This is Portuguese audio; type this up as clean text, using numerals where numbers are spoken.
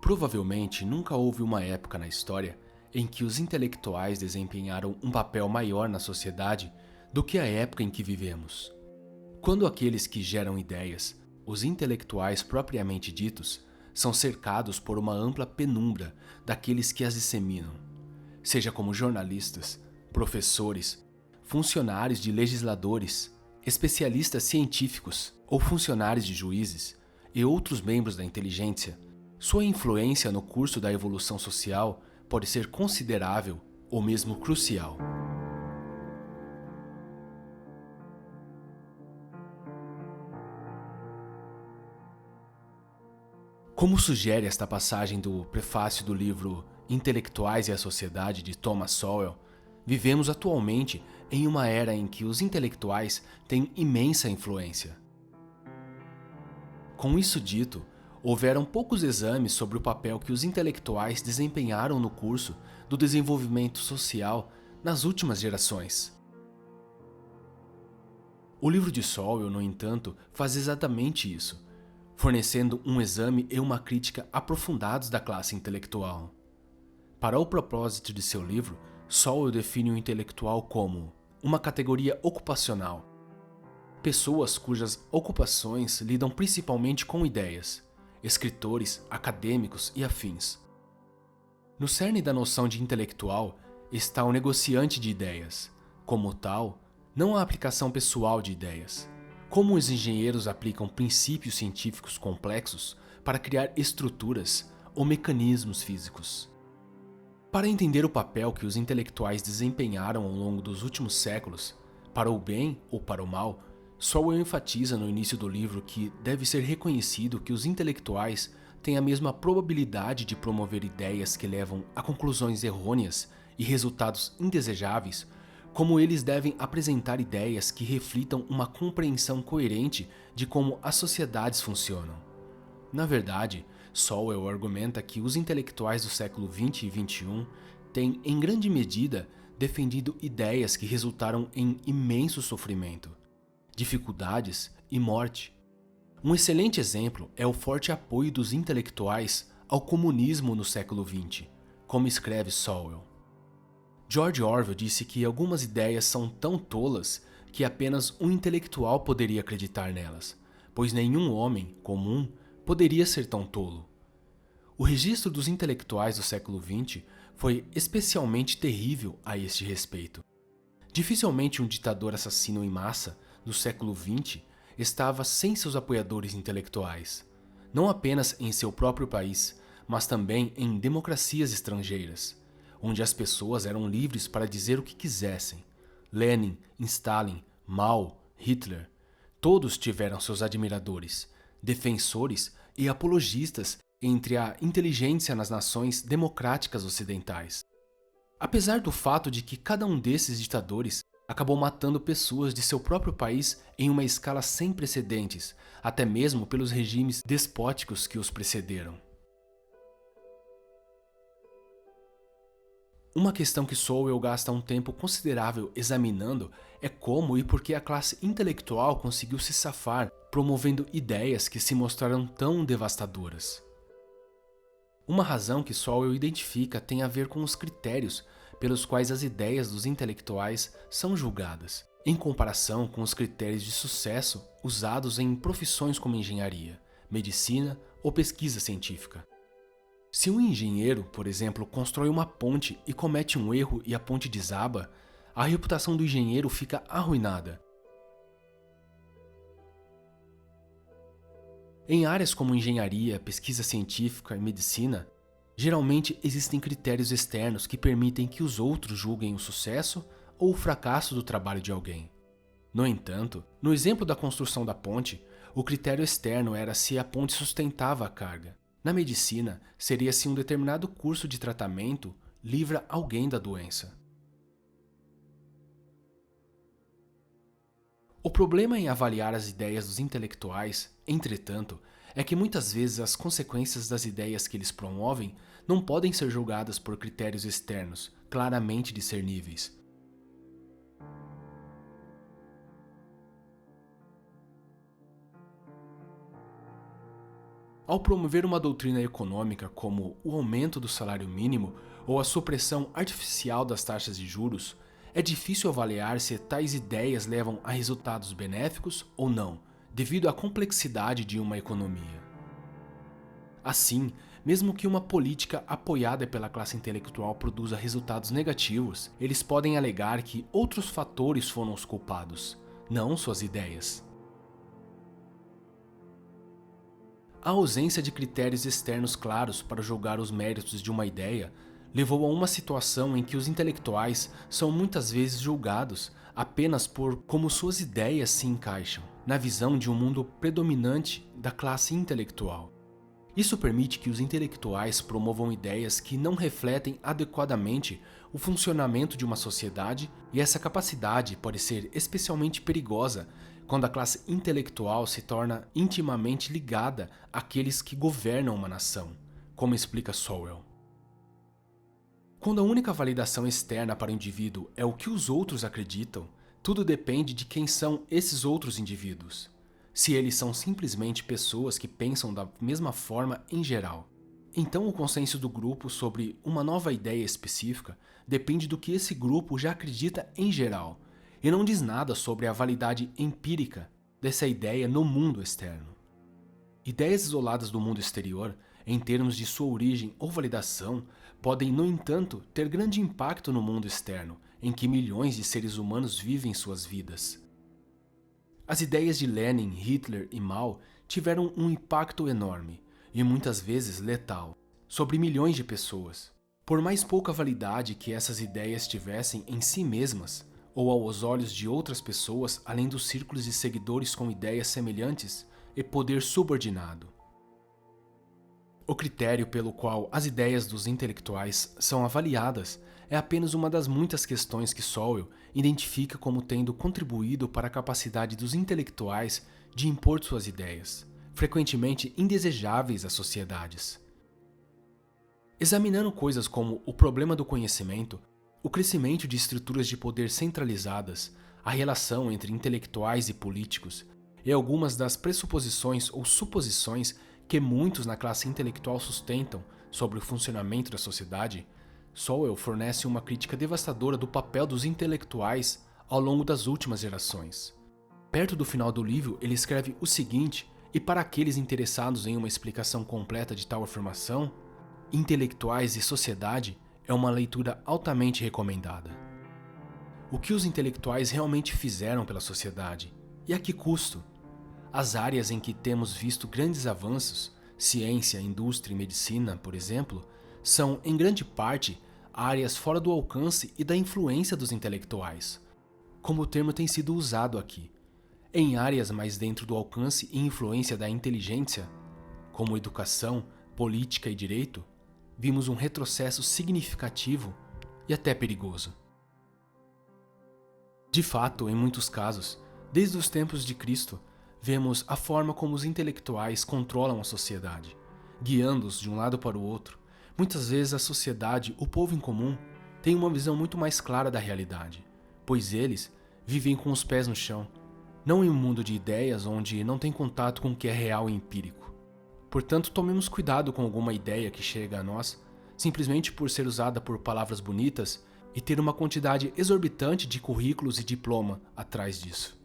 Provavelmente nunca houve uma época na história em que os intelectuais desempenharam um papel maior na sociedade do que a época em que vivemos. Quando aqueles que geram ideias, os intelectuais propriamente ditos, são cercados por uma ampla penumbra daqueles que as disseminam, seja como jornalistas, professores, funcionários de legisladores, especialistas científicos ou funcionários de juízes e outros membros da inteligência, sua influência no curso da evolução social pode ser considerável ou mesmo crucial. Como sugere esta passagem do prefácio do livro Intelectuais e a Sociedade, de Thomas Sowell, vivemos atualmente em uma era em que os intelectuais têm imensa influência. Com isso dito, houveram poucos exames sobre o papel que os intelectuais desempenharam no curso do desenvolvimento social nas últimas gerações. O livro de Sowell, no entanto, faz exatamente isso, fornecendo um exame e uma crítica aprofundados da classe intelectual. Para o propósito de seu livro, Sowell define o intelectual como uma categoria ocupacional, pessoas cujas ocupações lidam principalmente com ideias, escritores, acadêmicos e afins. No cerne da noção de intelectual está o negociante de ideias, como tal, não a aplicação pessoal de ideias. Como os engenheiros aplicam princípios científicos complexos para criar estruturas ou mecanismos físicos. Para entender o papel que os intelectuais desempenharam ao longo dos últimos séculos, para o bem ou para o mal, Sowell enfatiza no início do livro que deve ser reconhecido que os intelectuais têm a mesma probabilidade de promover ideias que levam a conclusões errôneas e resultados indesejáveis, como eles devem apresentar ideias que reflitam uma compreensão coerente de como as sociedades funcionam. Na verdade, Sowell argumenta que os intelectuais do século XX e XXI têm, em grande medida, defendido ideias que resultaram em imenso sofrimento, dificuldades e morte. Um excelente exemplo é o forte apoio dos intelectuais ao comunismo no século XX, como escreve Sowell. George Orwell disse que algumas ideias são tão tolas que apenas um intelectual poderia acreditar nelas, pois nenhum homem comum poderia ser tão tolo. O registro dos intelectuais do século XX foi especialmente terrível a este respeito. Dificilmente um ditador assassino em massa do século XX estava sem seus apoiadores intelectuais, não apenas em seu próprio país, mas também em democracias estrangeiras, onde as pessoas eram livres para dizer o que quisessem. Lenin, Stalin, Mao, Hitler, todos tiveram seus admiradores, defensores e apologistas entre a inteligência nas nações democráticas ocidentais. Apesar do fato de que cada um desses ditadores acabou matando pessoas de seu próprio país em uma escala sem precedentes, até mesmo pelos regimes despóticos que os precederam. Uma questão que Sowell gasta um tempo considerável examinando é como e por que a classe intelectual conseguiu se safar, promovendo ideias que se mostraram tão devastadoras. Uma razão que Sowell identifica tem a ver com os critérios pelos quais as ideias dos intelectuais são julgadas, em comparação com os critérios de sucesso usados em profissões como engenharia, medicina ou pesquisa científica. Se um engenheiro, por exemplo, constrói uma ponte e comete um erro e a ponte desaba, a reputação do engenheiro fica arruinada. Em áreas como engenharia, pesquisa científica e medicina, geralmente existem critérios externos que permitem que os outros julguem o sucesso ou o fracasso do trabalho de alguém. No entanto, no exemplo da construção da ponte, o critério externo era se a ponte sustentava a carga. Na medicina, seria se um determinado curso de tratamento livra alguém da doença. O problema em avaliar as ideias dos intelectuais, entretanto, é que muitas vezes as consequências das ideias que eles promovem não podem ser julgadas por critérios externos, claramente discerníveis. Ao promover uma doutrina econômica como o aumento do salário mínimo ou a supressão artificial das taxas de juros, é difícil avaliar se tais ideias levam a resultados benéficos ou não, devido à complexidade de uma economia. Assim, mesmo que uma política apoiada pela classe intelectual produza resultados negativos, eles podem alegar que outros fatores foram os culpados, não suas ideias. A ausência de critérios externos claros para julgar os méritos de uma ideia levou a uma situação em que os intelectuais são muitas vezes julgados apenas por como suas ideias se encaixam na visão de um mundo predominante da classe intelectual. Isso permite que os intelectuais promovam ideias que não refletem adequadamente o funcionamento de uma sociedade, e essa capacidade pode ser especialmente perigosa quando a classe intelectual se torna intimamente ligada àqueles que governam uma nação, como explica Sowell. Quando a única validação externa para o indivíduo é o que os outros acreditam, tudo depende de quem são esses outros indivíduos. Se eles são simplesmente pessoas que pensam da mesma forma em geral, então o consenso do grupo sobre uma nova ideia específica depende do que esse grupo já acredita em geral, e não diz nada sobre a validade empírica dessa ideia no mundo externo. Ideias isoladas do mundo exterior, em termos de sua origem ou validação, podem, no entanto, ter grande impacto no mundo externo, em que milhões de seres humanos vivem suas vidas. As ideias de Lenin, Hitler e Mao tiveram um impacto enorme, e muitas vezes letal, sobre milhões de pessoas. Por mais pouca validade que essas ideias tivessem em si mesmas, ou aos olhos de outras pessoas além dos círculos de seguidores com ideias semelhantes e poder subordinado. O critério pelo qual as ideias dos intelectuais são avaliadas é apenas uma das muitas questões que Sowell identifica como tendo contribuído para a capacidade dos intelectuais de impor suas ideias, frequentemente indesejáveis às sociedades. Examinando coisas como o problema do conhecimento, o crescimento de estruturas de poder centralizadas, a relação entre intelectuais e políticos, e algumas das pressuposições ou suposições que muitos na classe intelectual sustentam sobre o funcionamento da sociedade, Sowell fornece uma crítica devastadora do papel dos intelectuais ao longo das últimas gerações. Perto do final do livro, ele escreve o seguinte, e para aqueles interessados em uma explicação completa de tal afirmação, Intelectuais e Sociedade é uma leitura altamente recomendada. O que os intelectuais realmente fizeram pela sociedade? E a que custo? As áreas em que temos visto grandes avanços, ciência, indústria e medicina, por exemplo, são, em grande parte, áreas fora do alcance e da influência dos intelectuais, como o termo tem sido usado aqui. Em áreas mais dentro do alcance e influência da inteligência, como educação, política e direito, vimos um retrocesso significativo e até perigoso. De fato, em muitos casos, desde os tempos de Cristo, vemos a forma como os intelectuais controlam a sociedade, guiando-os de um lado para o outro. Muitas vezes a sociedade, o povo em comum, tem uma visão muito mais clara da realidade, pois eles vivem com os pés no chão, não em um mundo de ideias onde não tem contato com o que é real e empírico. Portanto, tomemos cuidado com alguma ideia que chega a nós, simplesmente por ser usada por palavras bonitas e ter uma quantidade exorbitante de currículos e diploma atrás disso.